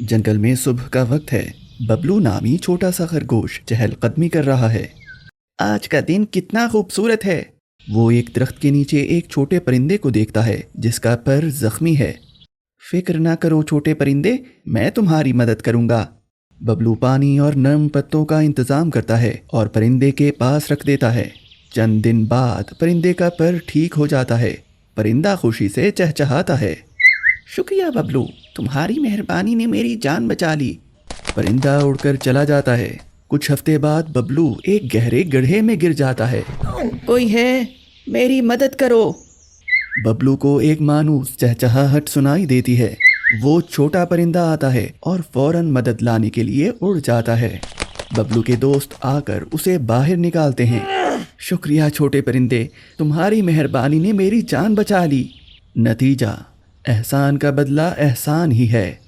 जंगल में सुबह का वक्त है। बबलू नामी छोटा सा खरगोश चहलकदमी कर रहा है। आज का दिन कितना खूबसूरत है। वो एक दरख्त के नीचे एक छोटे परिंदे को देखता है जिसका पर जख्मी है। फिक्र ना करो छोटे परिंदे, मैं तुम्हारी मदद करूंगा। बबलू पानी और नरम पत्तों का इंतजाम करता है और परिंदे के पास रख देता है। चंद दिन बाद परिंदे का पर ठीक हो जाता है। परिंदा खुशी से चहचहाता है। शुक्रिया बबलू, तुम्हारी मेहरबानी ने मेरी जान बचा ली। परिंदा उड़कर चला जाता है। कुछ हफ्ते बाद बबलू एक गहरे गड्ढे में गिर जाता है। कोई है, मेरी मदद करो। बबलू को एक मायूस चहचहाहट सुनाई देती है। वो छोटा परिंदा आता है और फौरन मदद लाने के लिए उड़ जाता है। बबलू के दोस्त आकर उसे बाहर निकालते हैं। शुक्रिया छोटे परिंदे, तुम्हारी मेहरबानी ने मेरी जान बचा ली। नतीजा, एहसान का बदला एहसान ही है।